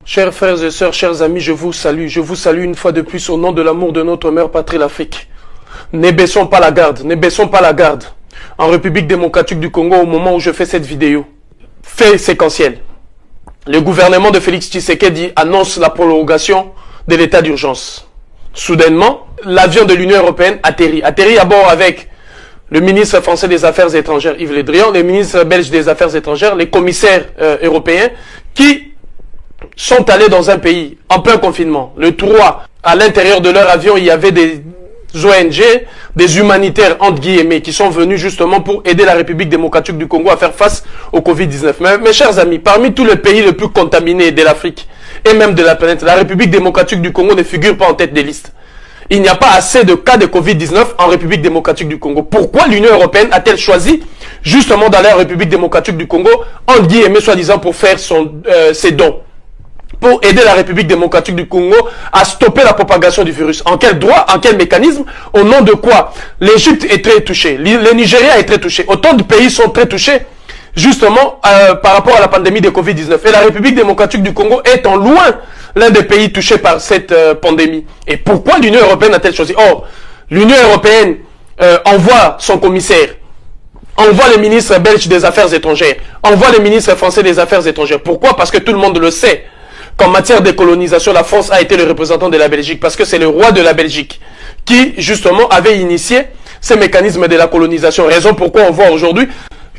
Chers frères et sœurs, chers amis, je vous salue une fois de plus au nom de l'amour de notre mère patrie l'Afrique. Ne baissons pas la garde, ne baissons pas la garde. En République démocratique du Congo, au moment où je fais cette vidéo, fait séquentiel. Le gouvernement de Félix Tshisekedi annonce la prolongation de l'état d'urgence. Soudainement, l'avion de l'Union européenne atterrit à bord avec le ministre français des Affaires étrangères Yves Le Drian, le ministre belge des Affaires étrangères, les commissaires européens qui sont allés dans un pays en plein confinement. Le 3, à l'intérieur de leur avion, il y avait des ONG, des humanitaires entre guillemets, qui sont venus justement pour aider la République démocratique du Congo à faire face au Covid-19. Mais mes chers amis, parmi tous les pays les plus contaminés de l'Afrique et même de la planète, la République démocratique du Congo ne figure pas en tête des listes. Il n'y a pas assez de cas de Covid-19 en République démocratique du Congo. Pourquoi l'Union européenne a-t-elle choisi justement d'aller en République démocratique du Congo, entre guillemets, soi-disant pour faire ses dons, pour aider la République démocratique du Congo à stopper la propagation du virus? En quel droit, en quel mécanisme, au nom de quoi? L'Égypte est très touchée, le Nigeria est très touché, autant de pays sont très touchés justement par rapport à la pandémie de Covid-19. Et la République démocratique du Congo est en loin l'un des pays touchés par cette pandémie. Et pourquoi l'Union européenne a-t-elle choisi? Or, l'Union européenne envoie son commissaire, envoie le ministre belge des Affaires étrangères, envoie le ministre français des Affaires étrangères. Pourquoi? Parce que tout le monde le sait qu'en matière de colonisation, la France a été le représentant de la Belgique, parce que c'est le roi de la Belgique qui, justement, avait initié ces mécanismes de la colonisation. Raison pourquoi on voit aujourd'hui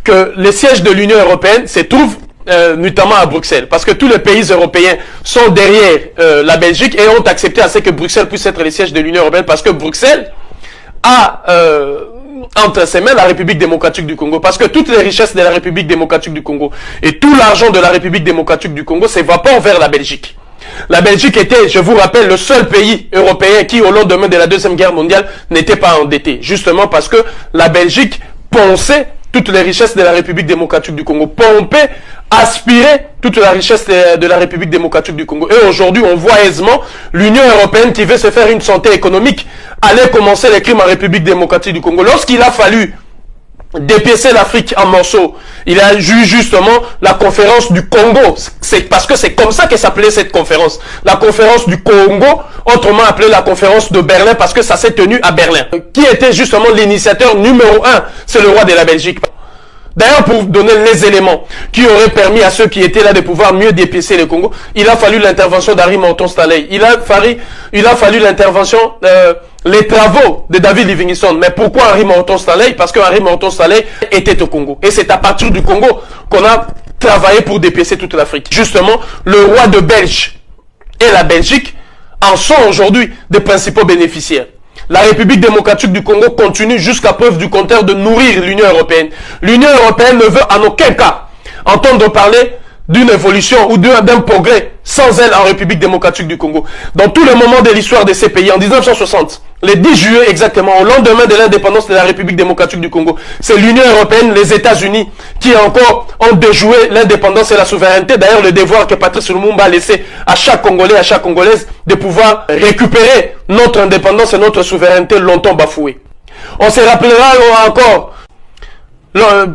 que les sièges de l'Union européenne se trouvent notamment à Bruxelles, parce que tous les pays européens sont derrière la Belgique et ont accepté à ce que Bruxelles puisse être les sièges de l'Union européenne, parce que Bruxelles a entre ses mains la République démocratique du Congo, parce que toutes les richesses de la République démocratique du Congo et tout l'argent de la République démocratique du Congo s'évapore vers la Belgique. La Belgique était, je vous rappelle, le seul pays européen qui, au lendemain de la Deuxième Guerre mondiale, n'était pas endetté, justement parce que la Belgique ponçait toutes les richesses de la République démocratique du Congo, pompait, aspirait toute la richesse de la République démocratique du Congo. Et aujourd'hui, on voit aisément l'Union européenne qui veut se faire une santé économique aller commencer les crimes en République démocratique du Congo. Lorsqu'il a fallu dépiécer l'Afrique en morceaux, il a eu justement la conférence du Congo. C'est parce que c'est comme ça que s'appelait cette conférence. La conférence du Congo, autrement appelée la conférence de Berlin, parce que ça s'est tenu à Berlin. Qui était justement l'initiateur numéro 1? C'est le roi de la Belgique. D'ailleurs, pour donner les éléments qui auraient permis à ceux qui étaient là de pouvoir mieux dépiécer le Congo, il a fallu l'intervention d'Harry Morton Stanley. Il a fallu l'intervention, les travaux de David Livingstone. Mais pourquoi Harry Morton Stanley? Parce que Harry Morton Stanley était au Congo. Et c'est à partir du Congo qu'on a travaillé pour dépiécer toute l'Afrique. Justement, le roi de Belge et la Belgique en sont aujourd'hui des principaux bénéficiaires. La République démocratique du Congo continue jusqu'à preuve du contraire de nourrir l'Union européenne. L'Union européenne ne veut en aucun cas entendre parler d'une évolution ou d'un progrès sans elle en République démocratique du Congo. Dans tous les moments de l'histoire de ces pays, en 1960, le 10 juillet exactement, au lendemain de l'indépendance de la République démocratique du Congo, c'est l'Union européenne, les États-Unis, qui encore ont déjoué l'indépendance et la souveraineté. D'ailleurs, le devoir que Patrice Lumumba a laissé à chaque Congolais, à chaque Congolaise, de pouvoir récupérer notre indépendance et notre souveraineté longtemps bafouée. On se rappellera encore,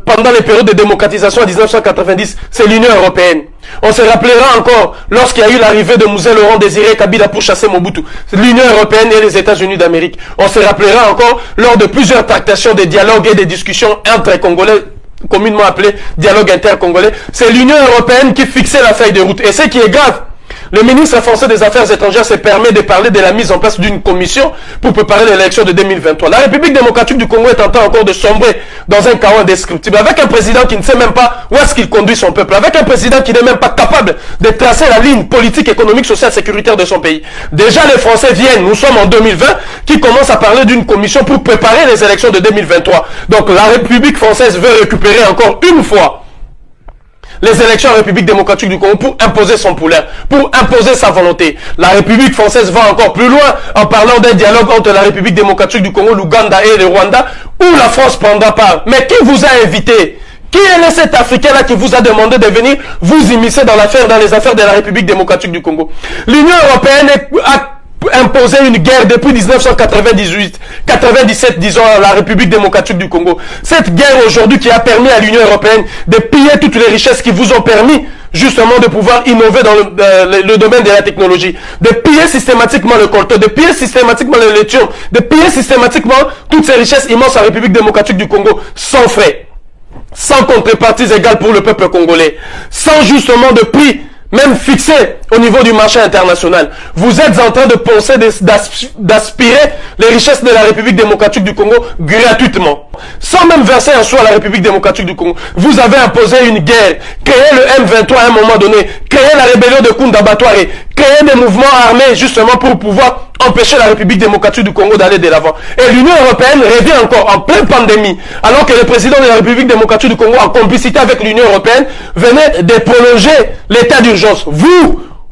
pendant les périodes de démocratisation en 1990, c'est l'Union européenne. On se rappellera encore lorsqu'il y a eu l'arrivée de Mouzé Laurent Désiré Kabila pour chasser Mobutu, l'Union européenne et les États-Unis d'Amérique. On se rappellera encore lors de plusieurs tractations, des dialogues et des discussions entre Congolais, communément appelés dialogue intercongolais. C'est l'Union européenne qui fixait la feuille de route. Et ce qui est grave, le ministre français des Affaires étrangères se permet de parler de la mise en place d'une commission pour préparer l'élection de 2023. La République démocratique du Congo est en train encore de sombrer dans un chaos indescriptible, avec un président qui ne sait même pas où est-ce qu'il conduit son peuple, avec un président qui n'est même pas capable de tracer la ligne politique, économique, sociale, sécuritaire de son pays. Déjà, les Français viennent, nous sommes en 2020, qui commencent à parler d'une commission pour préparer les élections de 2023. Donc la République française veut récupérer encore une fois les élections en République démocratique du Congo pour imposer son poulain, pour imposer sa volonté. La République française va encore plus loin en parlant d'un dialogue entre la République démocratique du Congo, l'Ouganda et le Rwanda, où la France prendra part. Mais qui vous a invité? Qui est cet Africain-là qui vous a demandé de venir vous immiscer dans les affaires de la République démocratique du Congo? L'Union européenne a imposé une guerre depuis 1998, 97, disons, à la République démocratique du Congo. Cette guerre aujourd'hui qui a permis à l'Union européenne de piller toutes les richesses qui vous ont permis justement de pouvoir innover dans le domaine de la technologie, de piller systématiquement le coltan, de piller systématiquement le lithium, de piller systématiquement toutes ces richesses immenses à la République démocratique du Congo sans frais, sans contreparties égales pour le peuple congolais, sans justement de prix même fixé au niveau du marché international. Vous êtes en train de penser d'aspirer les richesses de la République démocratique du Congo gratuitement, sans même verser un sou à la République démocratique du Congo. Vous avez imposé une guerre, créé le M23 à un moment donné, créé la rébellion de Kunda Batware, créé des mouvements armés justement pour pouvoir empêcher la République démocratique du Congo d'aller de l'avant. Et l'Union européenne revient encore en pleine pandémie, alors que le président de la République démocratique du Congo, en complicité avec l'Union européenne, venait de prolonger l'état d'urgence.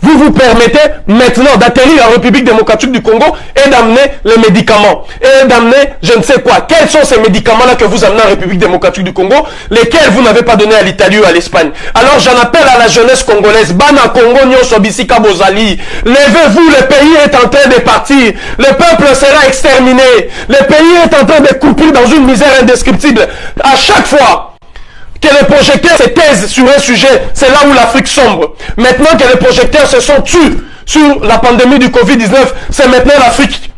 Vous permettez maintenant d'atterrir en République démocratique du Congo et d'amener les médicaments. Et d'amener je ne sais quoi. Quels sont ces médicaments-là que vous amenez en République démocratique du Congo, lesquels vous n'avez pas donné à l'Italie ou à l'Espagne? Alors j'en appelle à la jeunesse congolaise. Bana Congo Nyoso Bisika Bozali. Levez-vous, le pays est en train de partir. Le peuple sera exterminé. Le pays est en train de couper dans une misère indescriptible. À chaque fois que les projecteurs se taisent sur un sujet, c'est là où l'Afrique sombre. Maintenant que les projecteurs se sont tus sur la pandémie du Covid-19, c'est maintenant l'Afrique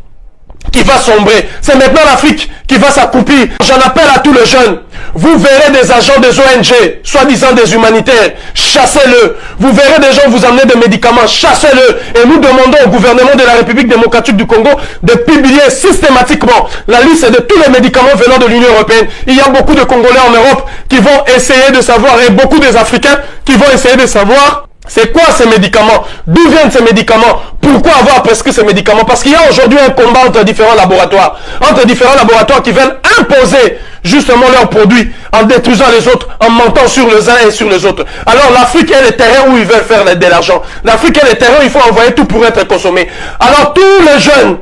qui va sombrer. C'est maintenant l'Afrique qui va s'accouplir. J'en appelle à tous les jeunes. Vous verrez des agents des ONG, soi-disant des humanitaires, chassez-le. Vous verrez des gens vous amener des médicaments, chassez-le. Et nous demandons au gouvernement de la République démocratique du Congo de publier systématiquement la liste de tous les médicaments venant de l'Union européenne. Il y a beaucoup de Congolais en Europe qui vont essayer de savoir, et beaucoup des Africains qui vont essayer de savoir c'est quoi ces médicaments, d'où viennent ces médicaments, pourquoi avoir prescrit ces médicaments. Parce qu'il y a aujourd'hui un combat entre différents laboratoires qui veulent imposer justement leurs produits en détruisant les autres, en mentant sur les uns et sur les autres. Alors l'Afrique est le terrain où ils veulent faire de l'argent. L'Afrique est le terrain où il faut envoyer tout pour être consommé. Alors tous les jeunes,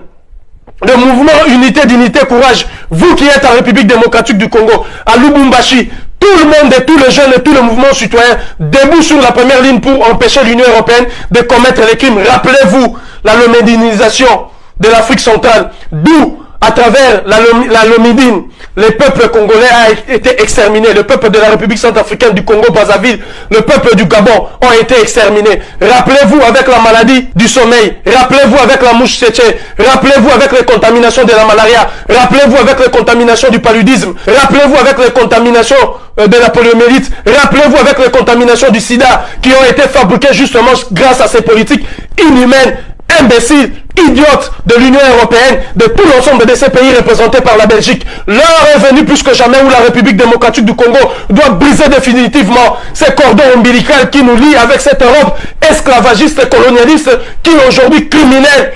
le mouvement Unité, Dignité, Courage, vous qui êtes en République démocratique du Congo, à Lubumbashi, tout le monde et tous les jeunes et tous les mouvements citoyens debout sur la première ligne pour empêcher l'Union européenne de commettre les crimes. Rappelez-vous la lomédinisation de l'Afrique centrale, d'où, à travers la lomédine, le peuple congolais a été exterminé. Le peuple de la République centrafricaine du Congo-Brazzaville, le peuple du Gabon ont été exterminés. Rappelez-vous avec la maladie du sommeil. Rappelez-vous avec la mouche séchée. Rappelez-vous avec les contaminations de la malaria. Rappelez-vous avec les contaminations du paludisme. Rappelez-vous avec les contaminations de la poliomyélite. Rappelez-vous avec les contaminations du sida qui ont été fabriquées justement grâce à ces politiques inhumaines, imbéciles, idiotes de l'Union européenne, de tout l'ensemble de ces pays représentés par la Belgique. L'heure est venue plus que jamais où la République démocratique du Congo doit briser définitivement ces cordons ombilicaux qui nous lient avec cette Europe esclavagiste et colonialiste qui est aujourd'hui criminelle,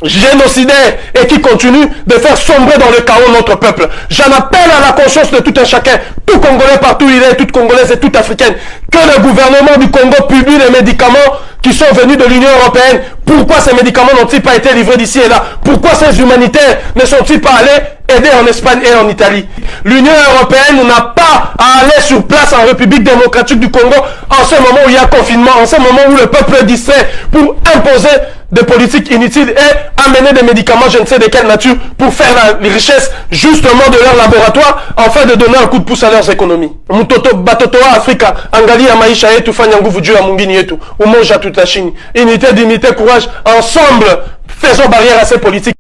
génocidaire et qui continue de faire sombrer dans le chaos notre peuple. J'en appelle à la conscience de tout un chacun, tout Congolais partout il est, toute Congolaise et toute Africaine, que le gouvernement du Congo publie les médicaments qui sont venus de l'Union européenne. Pourquoi ces médicaments n'ont-ils pas été livrés d'ici et là? Pourquoi ces humanitaires ne sont-ils pas allés aider en Espagne et en Italie? L'Union européenne n'a pas à aller sur place en République démocratique du Congo en ce moment où il y a confinement, en ce moment où le peuple est distrait, pour imposer des politiques inutiles et amener des médicaments je ne sais de quelle nature pour faire la richesse justement de leur laboratoire afin de donner un coup de pouce à leurs économies. Mutoto batotoa Afrika angali ya maisha yetu fanya nguvu juu ya mwingine yetu umoja tutashini. Unité, dignité, courage, ensemble faisons barrière à ces politiques.